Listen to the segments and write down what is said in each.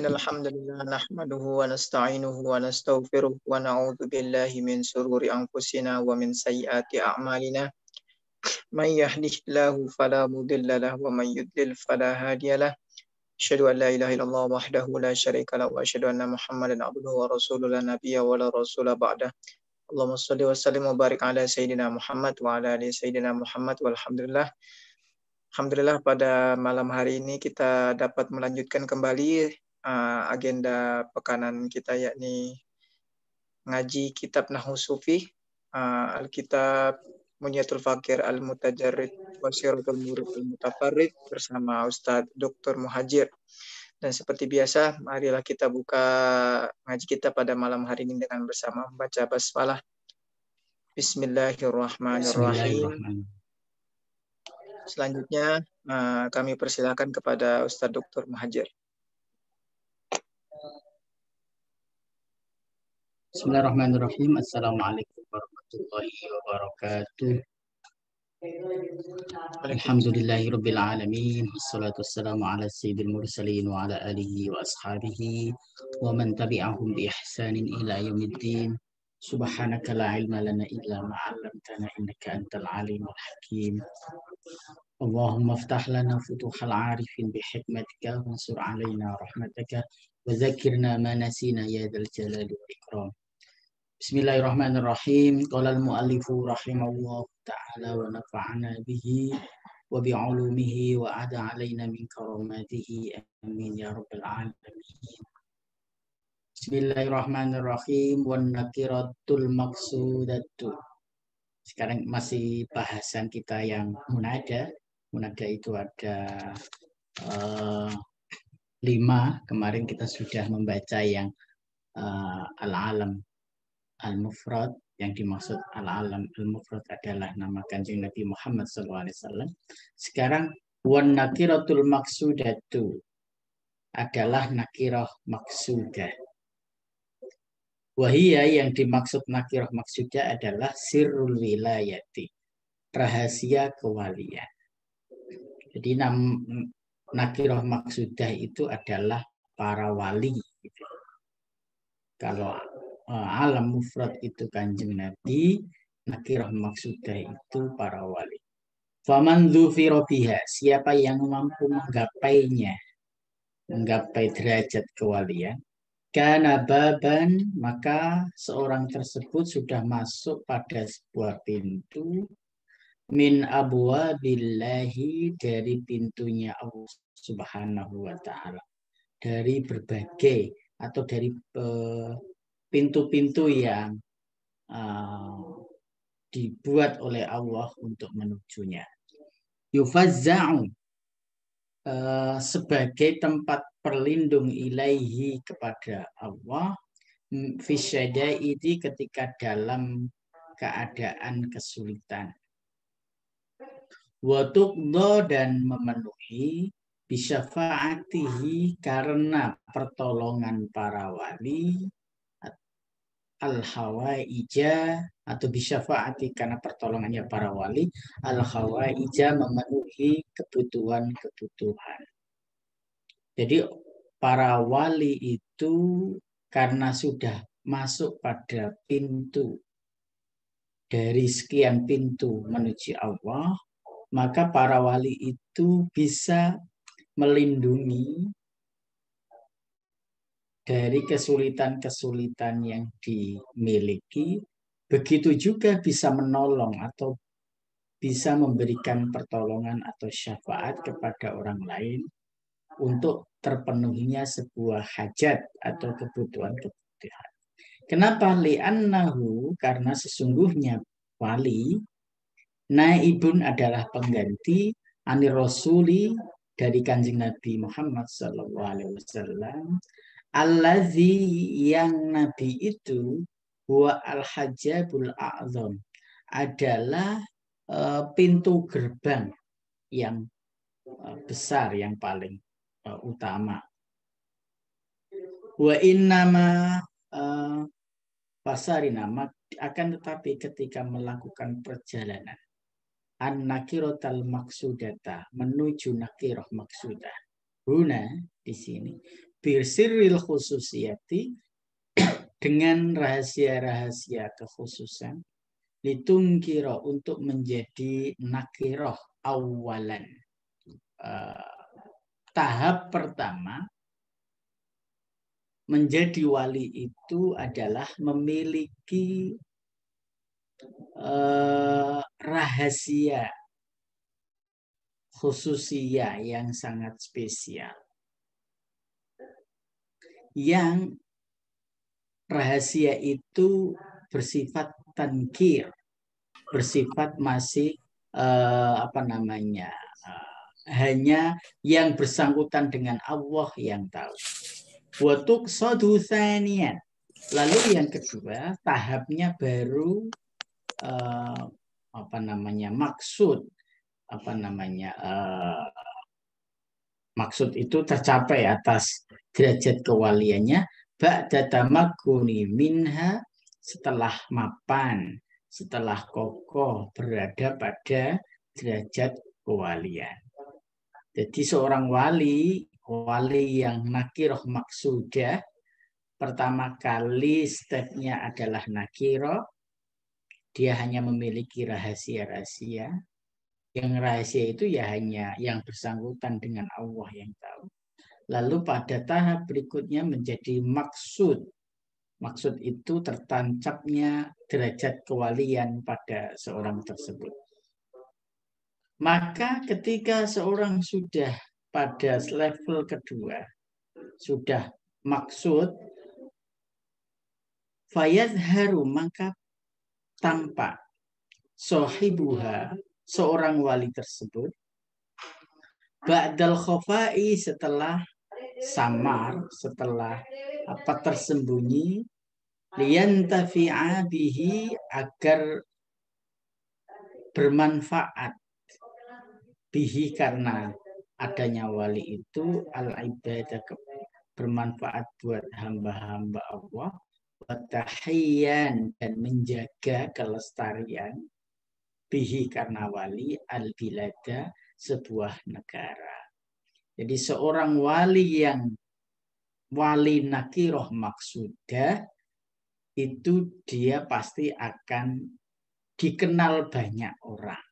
Innal hamdalillah nahmaduhu wa nasta'inuhu wa nastaghfiruh wa na'udzu billahi min shururi anfusina wa min sayyiati a'malina. May yahdihillahu fala mudilla lahu wa may yudlil fala hadiyalah. Asyhadu an la ilaha illallah wahdahu la syarika lahu wa asyhadu anna Muhammadan abduhu wa rasuluhu la nabiyya wa la rasula ba'dah. Allahumma shalli wa sallim wa barik ala sayyidina Muhammad wa ala ali sayyidina Muhammad walhamdulillah. Alhamdulillah pada malam hari ini kita dapat melanjutkan kembali agenda pekanan kita, yakni ngaji kitab Nahwu Sufi, Alkitab Munyatul Fakir Al-Mutajarrid Wasiratul Murid Al-Mutafarrid bersama Ustadz Dr. Muhajir. Dan seperti biasa, marilah kita buka ngaji kita pada malam hari ini dengan bersama membaca basmalah. Bismillahirrahmanirrahim. Selanjutnya kami persilakan kepada Ustadz Dr. Muhajir. Bismillahirrahmanirrahim. Assalamualaikum warahmatullahi wabarakatuh. Alhamdulillahirabbil alamin. Wassalatu wassalamu ala sayyidil mursalin wa ala alihi wa ashabihi wa man tabi'ahum bi ihsanin ila yaumiddin. Subhanaka la ilma lana illa ma 'allamtana innaka antal alimul hakim. Allahumma iftah lana futuhal 'arifin bi hikmatika wansur 'alaina rahmataka wa zakkirna ma nasina ya dzal jalali wal ikram. Bismillahirrahmanirrahim. Qala al-mu'allifu rahimahullah ta'ala wa nafa'ana bihi wa bi'ulumihi wa ada 'alaina min karamatihi amin ya rabbal alamin. Bismillahirrahmanirrahim. Wan nakiratul maqsudatu. Sekarang masih bahasan kita yang munada. Munada itu ada 5. Kemarin kita sudah membaca yang al-alam al-mufrad. Yang dimaksud al-alam al-mufrad adalah nama Kanjeng Nabi Muhammad SAW. Sekarang wan nakiratul maqsudatu adalah nakirah maksudah. Wahia yang dimaksud nakirah maksudah adalah sirrul wilayati, rahasia kewalian. Jadi nakirah maksudah itu adalah para wali. Gitu. Kalau alam mufrad itu Kanjeng Nabi, nakirah maksudah itu para wali. Faman dzufira biha, siapa yang mampu menggapainya, menggapai derajat kewalian, kana baban, maka seorang tersebut sudah masuk pada sebuah pintu min abwabillahi, dari pintunya Allah Subhanahu wa taala, dari berbagai atau dari pintu-pintu yang dibuat oleh Allah untuk menujunya. Yufazza'u, sebagai tempat perlindung ilaihi, kepada Allah, fisyadaidi, ketika dalam keadaan kesulitan. Wa tuqda, dan memenuhi, bisyafaatihi, karena pertolongan para wali, al-hawaija, atau bisyafaati, karena pertolongannya para wali, al-hawaija, memenuhi kebutuhan-kebutuhan. Jadi para wali itu karena sudah masuk pada pintu dari sekian pintu menuju Allah, maka para wali itu bisa melindungi dari kesulitan-kesulitan yang dimiliki, begitu juga bisa menolong atau bisa memberikan pertolongan atau syafaat kepada orang lain untuk terpenuhinya sebuah hajat atau kebutuhan-kebutuhan. Kenapa? Li'annahu, karena sesungguhnya wali, naibun, adalah pengganti, anir rasuli, dari Kanjeng Nabi Muhammad SAW, allazi, yang Nabi itu, huwa al-hajjabul a'zam, adalah pintu gerbang yang besar, yang paling utama. Wa innama pasarinama, akan tetapi ketika melakukan perjalanan an-nakiratal maksudata, menuju nakirah maksudah, huna, di sini, Birsiril khususiyati, dengan rahasia-rahasia kekhususan, litungkiro, untuk menjadi nakiroh awalan. Tahap pertama menjadi wali itu adalah memiliki rahasia khususiyah yang sangat spesial, yang rahasia itu bersifat tankir, bersifat masih hanya yang bersangkutan dengan Allah yang tahu. Watuk sodusanian. Lalu yang kedua, tahapnya baru maksud maksud itu tercapai atas derajat kewaliannya ba'da tamakkuni minha, setelah mapan, setelah kokoh berada pada derajat kewalian. Jadi seorang wali yang nakiroh maksudah, pertama kali stepnya adalah nakiroh. Dia hanya memiliki rahasia-rahasia. Yang rahasia itu ya hanya yang bersangkutan dengan Allah yang tahu. Lalu pada tahap berikutnya menjadi maksud. Maksud itu tertancapnya derajat kewalian pada seorang tersebut. Maka ketika seorang sudah pada level kedua, sudah maksud, fayadharu, maka tampak sohibuha, seorang wali tersebut, ba'dal khofai, setelah samar, setelah tersembunyi, liyantafi'a bihi, agar bermanfaat, bihi, karena adanya wali itu, al-ibadah, bermanfaat buat hamba-hamba Allah, watahiyyan, dan menjaga kelestarian, bihi, karena wali, al-bilada, sebuah negara. Jadi seorang wali yang wali nakiroh maksudah, itu dia pasti akan dikenal banyak orang.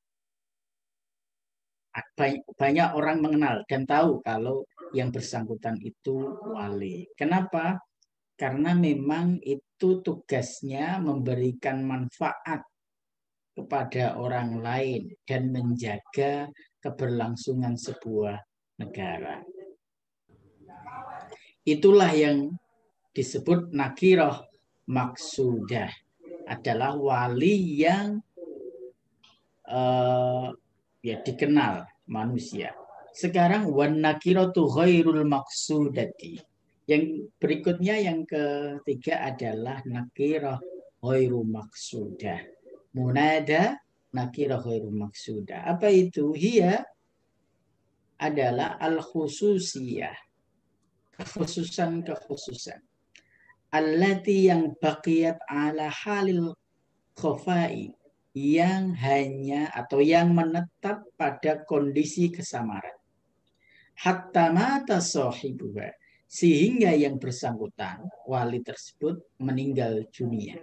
Banyak orang mengenal dan tahu kalau yang bersangkutan itu wali. Kenapa? Karena memang itu tugasnya memberikan manfaat kepada orang lain dan menjaga keberlangsungan sebuah negara. Itulah yang disebut nakiroh maksudah, adalah wali yang dikenal manusia. Sekarang wan nakiratu ghairul maksudati. Yang berikutnya, yang ketiga adalah nakirah ghairu maksudah. Munada nakirah ghairu maksudah. Apa itu? Hiya adalah al-khususiyah, kekhususan. Allati, yang baqiyat ala halil khofai, yang hanya atau yang menetap pada kondisi kesamaran. Hatta mata sahibuha, sehingga yang bersangkutan, wali tersebut, meninggal dunia.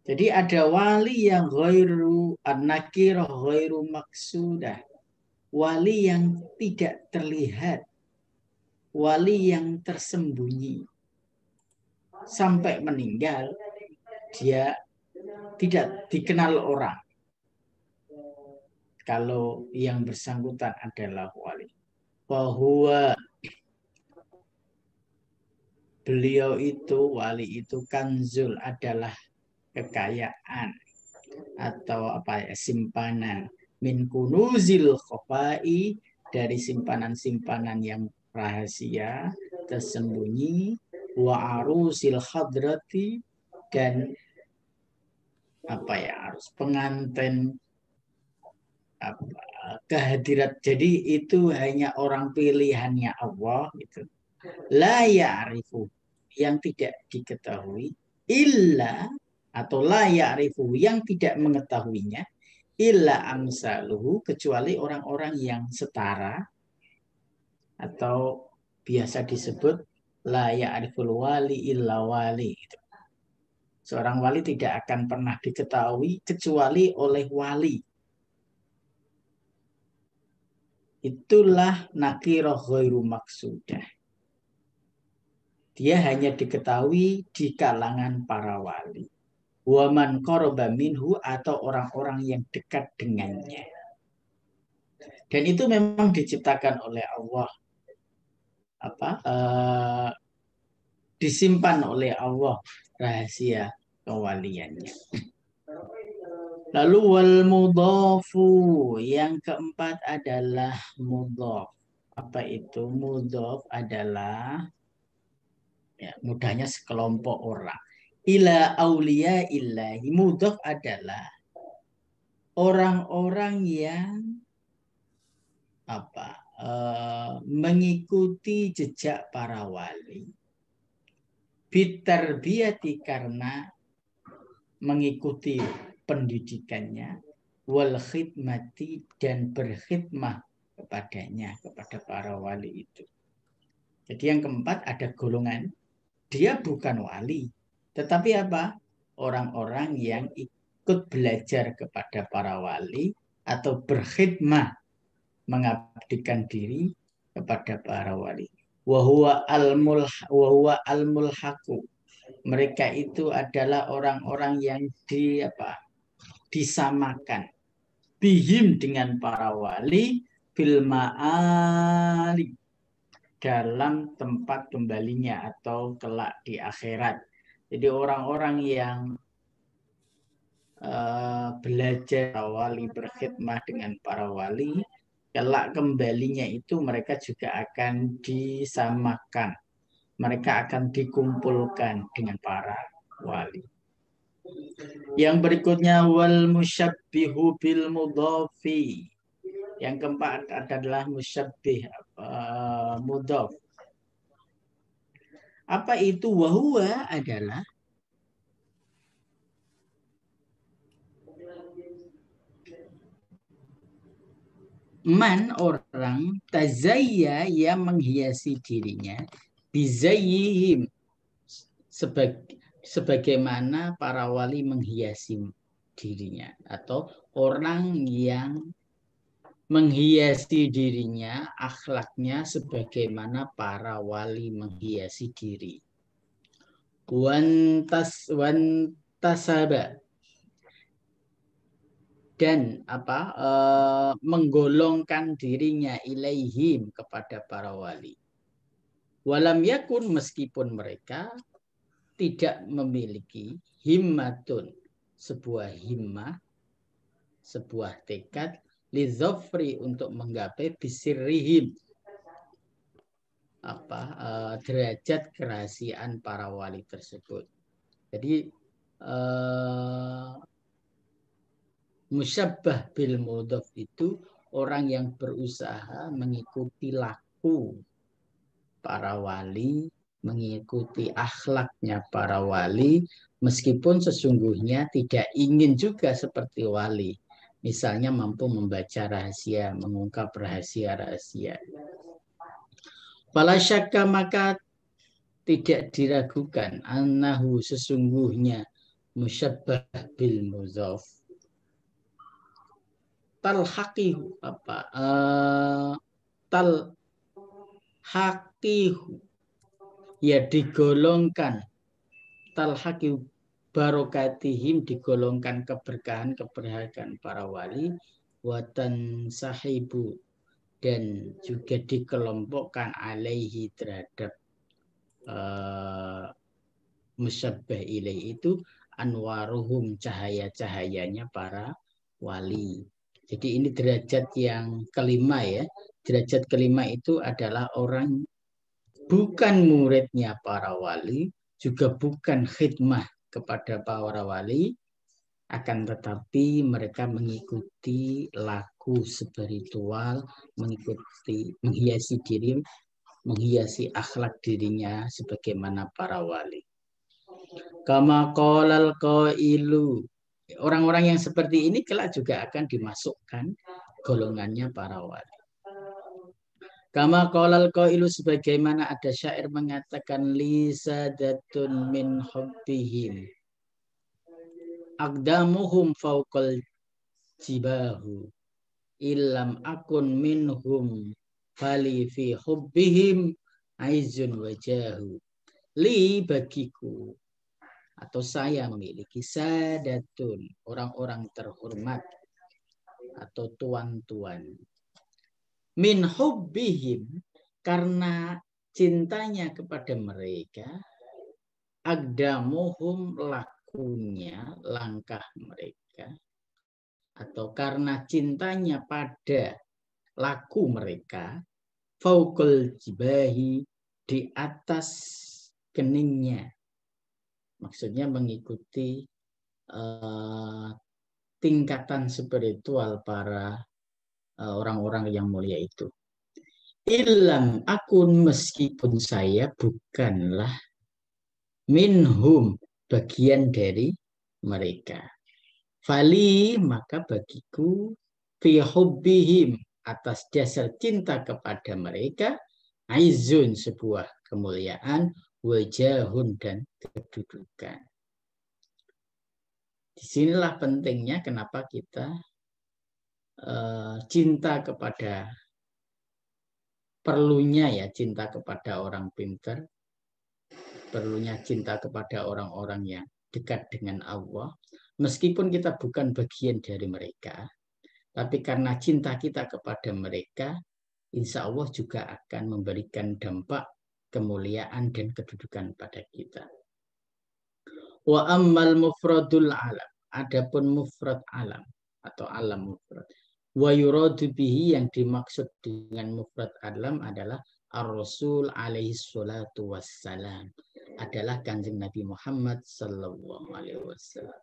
Jadi ada wali yang ghairu an-nakirah ghairu maksudah, wali yang tidak terlihat, wali yang tersembunyi. Sampai meninggal, dia tidak dikenal orang kalau yang bersangkutan adalah wali. Bahwa beliau itu, wali itu, kanzul, adalah kekayaan atau simpanan, min kunuzil khofai, dari simpanan-simpanan yang rahasia, tersembunyi, wa arusil hadrati, dan harus pengantin kehadirat. Jadi itu hanya orang pilihannya Allah gitu. La ya'rifu, yang tidak diketahui, illa, atau la ya'rifu, yang tidak mengetahuinya, illa amsaluhu, kecuali orang-orang yang setara atau biasa disebut la ya'riful wali illa wali. Seorang wali tidak akan pernah diketahui kecuali oleh wali. Itulah nakirah ghairu maksudah. Dia hanya diketahui di kalangan para wali. Waman qoroba minhu atau orang-orang yang dekat dengannya. Dan itu memang diciptakan oleh Allah. Disimpan oleh Allah rahasia kewaliannya. Lalu wal mudhafu, yang keempat adalah mudhaf. Apa itu? Mudhaf adalah mudahnya sekelompok orang. Ila auliya illahi, mudhaf adalah orang-orang yang mengikuti jejak para wali. Bitarbiyati, karena mengikuti pendidikannya, wal khidmati, dan berkhidmah kepadanya, kepada para wali itu. Jadi yang keempat ada golongan, dia bukan wali, tetapi apa? Orang-orang yang ikut belajar kepada para wali atau berkhidmah, mengabdikan diri kepada para wali. Wahuwa al-mulhaqu. Mereka itu adalah orang-orang yang disamakan bihim, dengan para wali, fil ma'ali, dalam tempat kembalinya atau kelak di akhirat. Jadi orang-orang yang belajar para wali, berkhidmah dengan para wali, kelak kembalinya itu mereka juga akan disamakan. Mereka akan dikumpulkan dengan para wali. Yang berikutnya wal musyabbihu bil mudhafi. Yang keempat adalah musyabbih, mudhaf. Apa itu? Wahuwa adalah man, orang, tazayya, yang menghiasi dirinya, bizayyihim, sebagaimana para wali menghiasi dirinya, atau orang yang menghiasi dirinya, akhlaknya sebagaimana para wali menghiasi diri. Wantasaba, dan menggolongkan dirinya ilaihim, kepada para wali. Walam yakun, meskipun mereka tidak memiliki himmatun, sebuah himmah, sebuah tekad, lizofri, untuk menggapai bisirrihim, derajat kerahasiaan para wali tersebut. Jadi musyabbah bil mudhaf itu orang yang berusaha mengikuti laku para wali, mengikuti akhlaknya para wali, meskipun sesungguhnya tidak ingin juga seperti wali. Misalnya mampu membaca rahasia, mengungkap rahasia-rahasia. Fala syakka, maka tidak diragukan, annahu, sesungguhnya, musyabbah bil mudhaf, talhaqihu, talhaqihu, ya digolongkan, talhaqihu barokatihim, digolongkan keberkahan para wali, watan sahibu, dan juga dikelompokkan alaihi, terhadap musyabbah ilaih itu, anwaruhum, cahaya-cahayanya para wali. Jadi ini derajat yang kelima ya. Derajat kelima itu adalah orang bukan muridnya para wali, juga bukan khidmah kepada para wali, akan tetapi mereka mengikuti laku spiritual, menghiasi diri, menghiasi akhlak dirinya sebagaimana para wali. Kama qalal qailu, orang-orang yang seperti ini kelak juga akan dimasukkan golongannya para wali. Kama qolal qailu, sebagaimana ada syair mengatakan, li sadatun min hubbihim aqdamuhum fauqal jibahu illam akun minhum fali fi hubbihim aizun wajahu. Li, bagiku atau saya memiliki sadatun, orang-orang terhormat atau tuan-tuan, min hubbihim, karena cintanya kepada mereka, aqdamuhum, lakunya, langkah mereka, atau karena cintanya pada laku mereka, fauqul jibahi, di atas keningnya. Maksudnya mengikuti tingkatan spiritual para orang-orang yang mulia itu. Ilam akun, meskipun saya bukanlah minhum, bagian dari mereka. Fali, maka bagiku, fi hubbihim, atas dasar cinta kepada mereka, aizun, sebuah kemuliaan, wajahun, dan kedudukan. Disinilah pentingnya kenapa kita cinta kepada, perlunya ya cinta kepada orang pintar, perlunya cinta kepada orang-orang yang dekat dengan Allah, meskipun kita bukan bagian dari mereka, tapi karena cinta kita kepada mereka, insya Allah juga akan memberikan dampak kemuliaan dan kedudukan pada kita. Wa ammal mufradul alam, adapun mufrad alam atau alam mufrad, wa yuradu bihi, yang dimaksud dengan mufrad alam adalah ar-rasul alaihi salatu wassalam, adalah Kanjeng Nabi Muhammad sallallahu alaihi wasallam.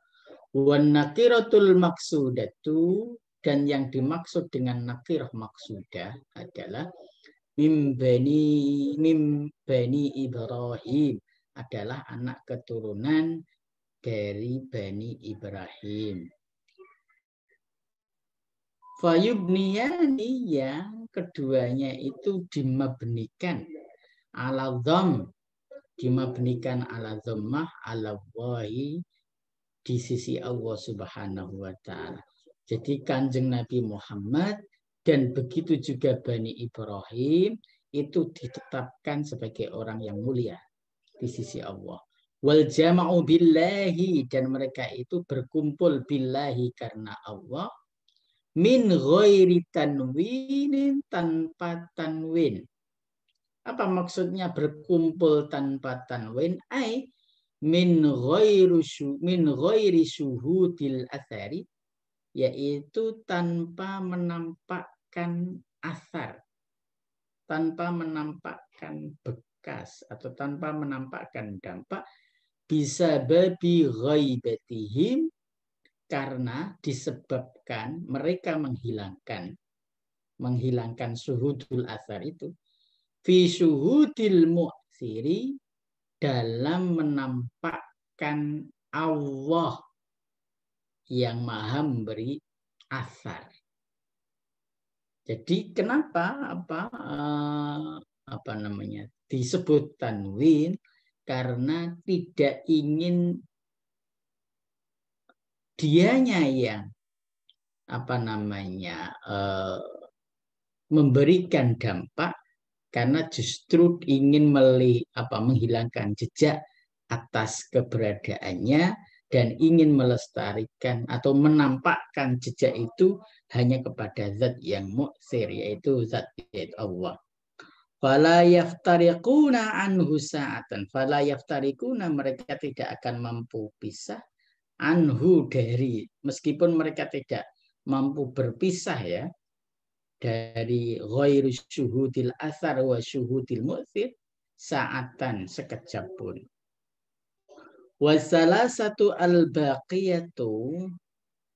Wan nakiratul maksudatu, dan yang dimaksud dengan nakirah maksudah adalah mim bani Ibrahim, adalah anak keturunan dari Bani Ibrahim. Fayubniyani, yang keduanya itu dimabnikan ala dham, dimabnikan ala dhammah ala wahi, di sisi Allah Subhanahu wa ta'ala. Jadi Kanjeng Nabi Muhammad dan begitu juga Bani Ibrahim itu ditetapkan sebagai orang yang mulia di sisi Allah. Wal jama'u billahi, dan mereka itu berkumpul billahi karena Allah, min ghairi tanwinin, tanpa tanwin. Apa maksudnya berkumpul tanpa tanwin? Ai min ghairi syuhudil athari, yaitu tanpa menampakkan asar, tanpa menampakkan bekas atau tanpa menampakkan dampak, bisa babi ghaibatihim, karena disebabkan mereka menghilangkan syuhudul asar itu, fi syuhudil mu'siri, dalam menampakkan Allah yang maha memberi asar. Jadi kenapa disebut tanwin? Karena tidak ingin dianya yang memberikan dampak, karena justru ingin menghilangkan jejak atas keberadaannya dan ingin melestarikan atau menampakkan jejak itu hanya kepada zat yang mu'sir, yaitu zat Allah. Fala yaftariquna anhu sa'atan, fala yaftariquna, mereka tidak akan mampu pisah, anhu, dari, meskipun mereka tidak mampu berpisah ya, dari ghairu syuhudil asar wa syuhudil mu'sir, sa'atan, sekejap pun. Wasalah satu al-baqiyatu,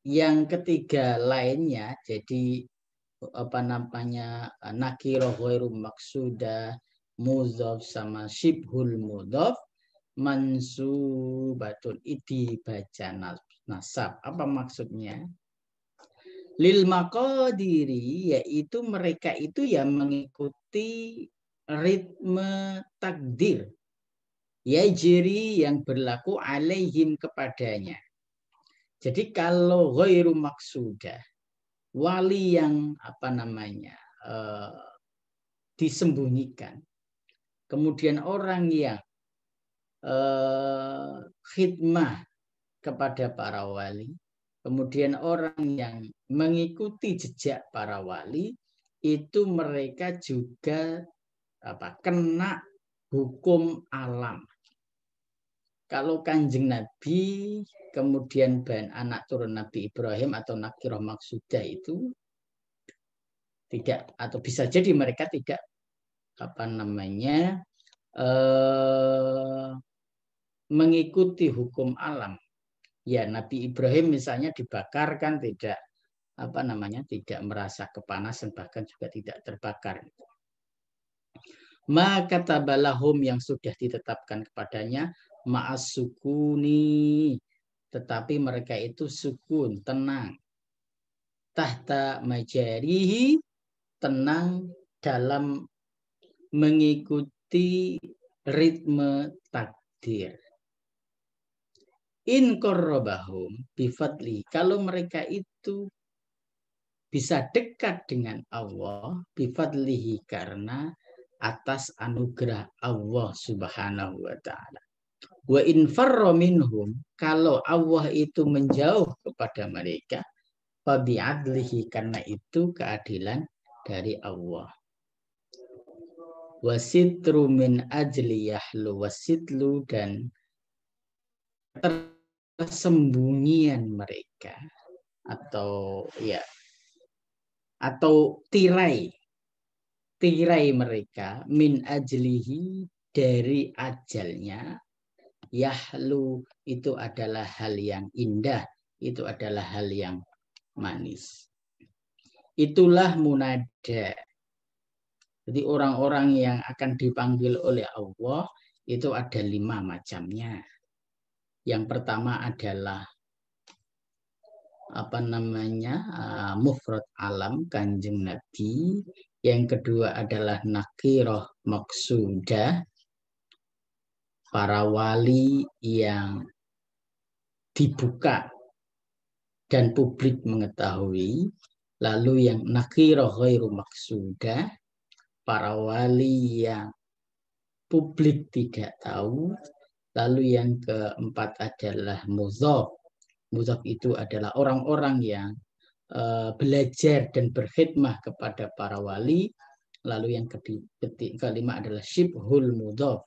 yang ketiga lainnya, jadi nakirah ghairu maksudah, mudhaf sama syibhul mudhaf, mansubatun, itu baca nasab. Apa maksudnya? Lil maqadiri, yaitu mereka itu yang mengikuti ritme takdir. Yajri, yang berlaku alaihim kepadanya. Jadi kalau ghairu maksudah, wali yang disembunyikan, kemudian orang yang khidmah kepada para wali, kemudian orang yang mengikuti jejak para wali, itu mereka juga kena hukum alam. Kalau Kanjeng Nabi, kemudian anak turun Nabi Ibrahim atau Nakiroh Maksudah itu tidak, atau bisa jadi mereka tidak mengikuti hukum alam. Ya, Nabi Ibrahim misalnya dibakar kan tidak tidak merasa kepanasan, bahkan juga tidak terbakar. Maka tabalahum, yang sudah ditetapkan kepadanya ma'as sukuni, tetapi mereka itu sukun, tenang. Tahta majarihi, tenang dalam mengikuti ritme takdir. In korrobahum bifadli, kalau mereka itu bisa dekat dengan Allah bifadlihi, karena atas anugerah Allah Subhanahu wa ta'ala. Wa in farra minhum, kalau Allah itu menjauh kepada mereka, fa bi'adlihi, karena itu keadilan dari Allah. Wasitru min ajli yahlu, wasitlu, dan persembunyian mereka atau tirai mereka min ajlihi, dari ajalnya, yahlu, itu adalah hal yang indah, itu adalah hal yang manis. Itulah munada. Jadi orang-orang yang akan dipanggil oleh Allah itu ada 5 macamnya. Yang pertama adalah mufrad alam, Kanjeng Nabi. Yang kedua adalah nakiroh maksudah, para wali yang dibuka dan publik mengetahui. Lalu yang nakiroh ghairu maksudah, para wali yang publik tidak tahu. Lalu yang keempat adalah mudhaf. Mudhaf itu adalah orang-orang yang belajar dan berkhidmah kepada para wali. Lalu yang kelima adalah syibhul mudhaf,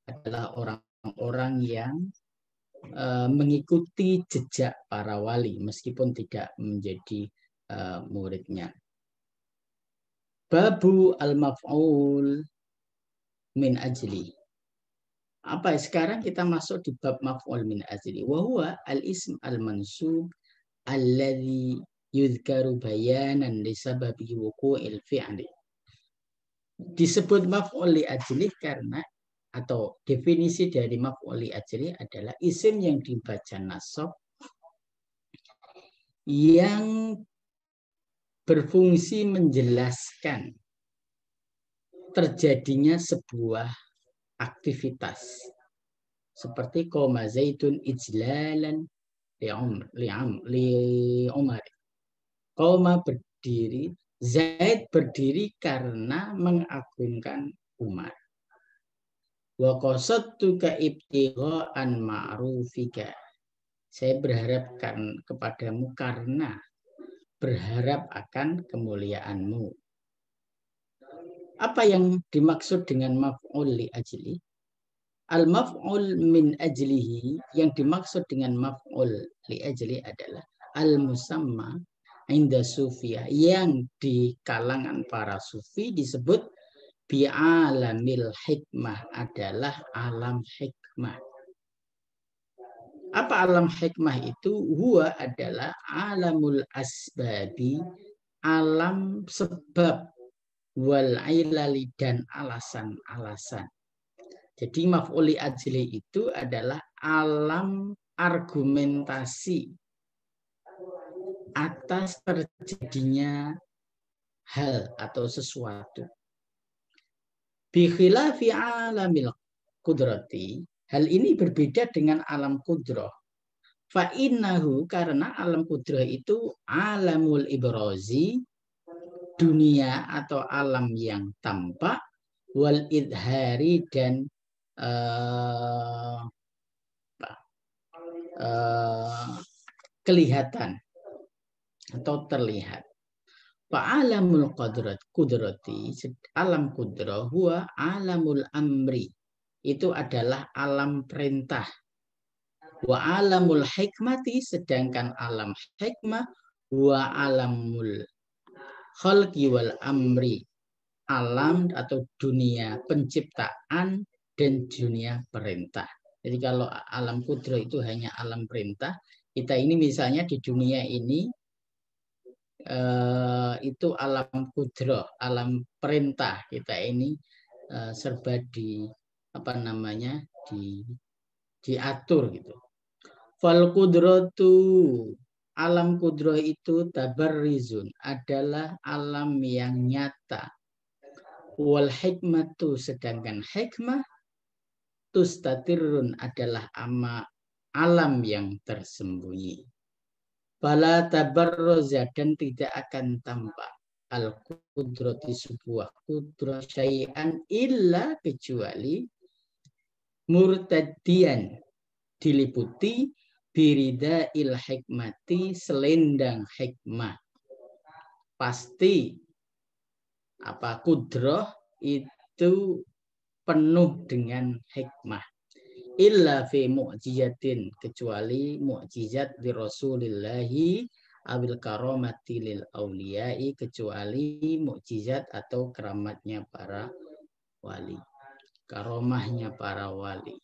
adalah orang-orang yang mengikuti jejak para wali meskipun tidak menjadi muridnya. Babu al-maf'ul min ajli. Sekarang kita masuk di bab maf'ul min ajli. Wa huwa al-ism al-mansub alladhi yudhkaru bayanan li sababi wuqu'il fi'li. Disebut maf'ul li ajli karena, atau definisi dari maf'ul li ajli adalah isim yang dibaca nasab yang berfungsi menjelaskan terjadinya sebuah aktivitas, seperti qoma zaitun ijlalan li Umar. Qoma berdiri, Zaid berdiri karena mengagungkan Umar. Wa qasadtuka ibtigha'an ma'rufika, saya berharap kepadamu karena berharap akan kemuliaanmu. Apa yang dimaksud dengan maf'ul li ajli? Al-maf'ul min ajlihi, yang dimaksud dengan maf'ul li ajli adalah al-musamma inda sufiyah, yang di kalangan para sufi disebut bi'alamil hikmah, adalah alam hikmah. Apa alam hikmah itu? Huwa adalah alamul asbabi, alam sebab, wal ilali, dan alasan-alasan. Jadi maf'ul li ajli itu adalah alam argumentasi, atas terjadinya hal atau sesuatu. Bi khilafi alamil qudrati, hal ini berbeda dengan alam kudrah. Fa innahu, karena alam kudrah itu alamul ibrazi, dunia atau alam yang tampak, wal idhari dan kelihatan atau terlihat. Fa'alamul qudrati, alam kudrah, huwa alamul amri, itu adalah alam perintah. Wa alamul hikmati, sedangkan alam hikmah, huwa alamul khalqi wal amri, alam atau dunia penciptaan dan dunia perintah. Jadi kalau alam kudrah itu hanya alam perintah, kita ini misalnya di dunia ini itu alam kudrah, alam perintah, kita ini serba diatur gitu. Fal kudratu, alam kudrah itu tabarrizun, adalah alam yang nyata. Wal hikmatu, sedangkan hikmah tustatirun, adalah alam yang tersembunyi. Fala tabarroza, dan tidak akan tampak al-qudrati, sebuah kudrah, syai'an illa, kecuali murtadian, diliputi birida il hikmati, selendang hikmah. Pasti kudrah itu penuh dengan hikmah. Illa fi mu'jizatin, kecuali mu'jizat di Rasulillahi abil karamati lil auliyai, kecuali mu'jizat atau keramatnya para wali, karomahnya para wali.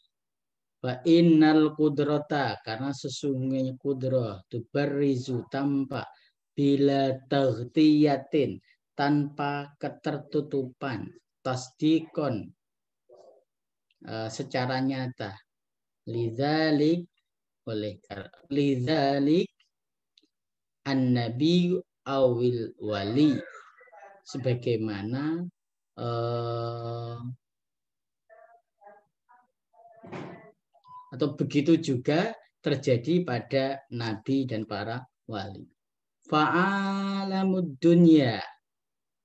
Fa innal qudrata, karena sesungguhnya kudrah, tubarrizu, tampak, bila taghtiyatin, tanpa ketertutupan, tasdikon, secara nyata, lidzalik, an-nabi awil wali, sebagaimana atau begitu juga terjadi pada nabi dan para wali. Fa'alamud dunya,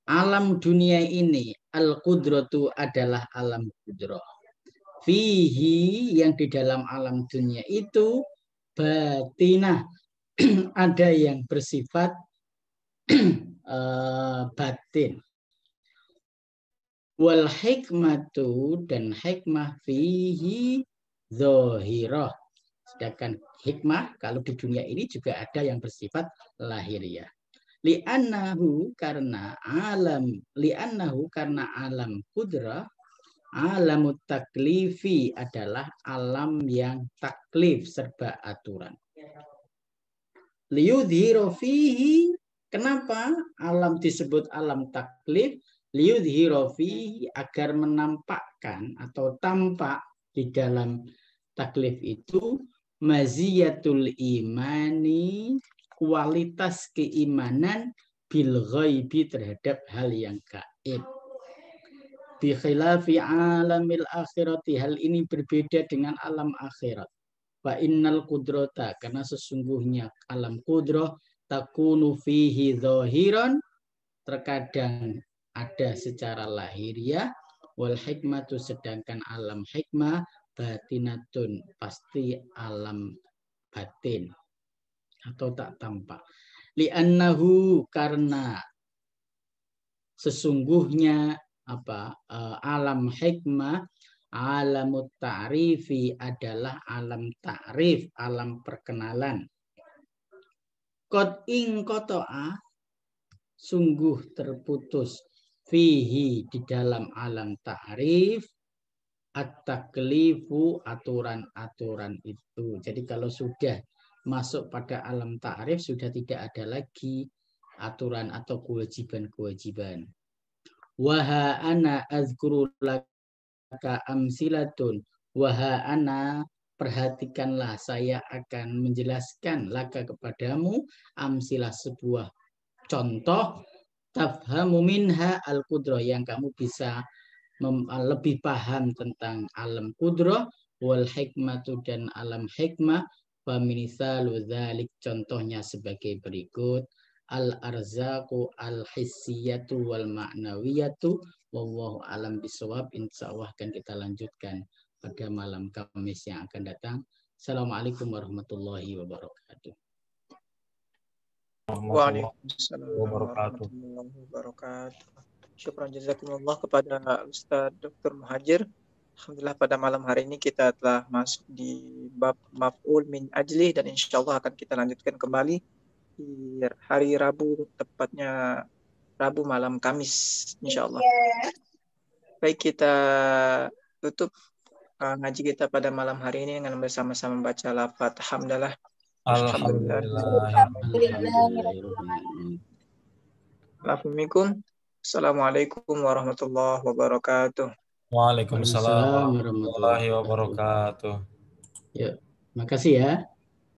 alam dunia ini, al-qudratu, adalah alam kudrah. Fihi, yang di dalam alam dunia itu, batinah, ada yang bersifat batin. Wal hikmatu, dan hikmah, fihi zahirah, sedangkan hikmah kalau di dunia ini juga ada yang bersifat lahiriah. Li'annahu, karena alam kudrah, alamut taklifi, adalah alam yang taklif, serba aturan. Liyudhiro fihi, kenapa alam disebut alam taklif? Liyudhiro fihi, agar menampakkan atau tampak di dalam taklif itu maziyatul imani, kualitas keimanan, bil ghaibi, terhadap hal yang gaib. Bi khilafi alamil akhirati, hal ini berbeda dengan alam akhirat. Fa innal qudrata, karena sesungguhnya alam kudrah, takunu fihi zahiran, terkadang ada secara lahiriah, wal hikmatu, sedangkan alam hikmah, batinatun, pasti alam batin atau tak tampak. Li'annahu, karena sesungguhnya alam hikmah, alamut ta'rifi, adalah alam ta'rif, alam perkenalan. Qad ing qata'a, sungguh terputus, fihi, di dalam alam ta'rif, at-taklifu, aturan-aturan itu. Jadi kalau sudah masuk pada alam ta'rif, sudah tidak ada lagi aturan atau kewajiban-kewajiban. Waha ana azkuru laka amsilatun, waha ana, perhatikanlah, saya akan menjelaskan laka kepadamu amsilah sebuah contoh tafhamu minha al-qudrah yang kamu bisa lebih paham tentang alam qudrah wal hikmatu dan alam hikmah. Faminithalu dzalik, contohnya sebagai berikut: al arzaqu al hissiyatu wal ma'nawiyatu wallahu alam bisawab. Insyaallah akan kita lanjutkan pada malam Kamis yang akan datang. Assalamualaikum warahmatullahi wabarakatuh. Waalaikumsalam warahmatullahi wabarakatuh. Syukran jazakumullah kepada Ustaz Dr. Muhajir. Alhamdulillah pada malam hari ini kita telah masuk di bab maf'ul min ajli, dan insyaallah akan kita lanjutkan kembali di hari Rabu, tepatnya Rabu malam Kamis insyaallah. Baik, kita tutup ngaji kita pada malam hari ini dengan bersama-sama membaca lafaz hamdalah. Alhamdulillah. Assalamualaikum warahmatullahi wabarakatuh. Waalaikumsalam warahmatullahi wabarakatuh. Ya, makasih ya.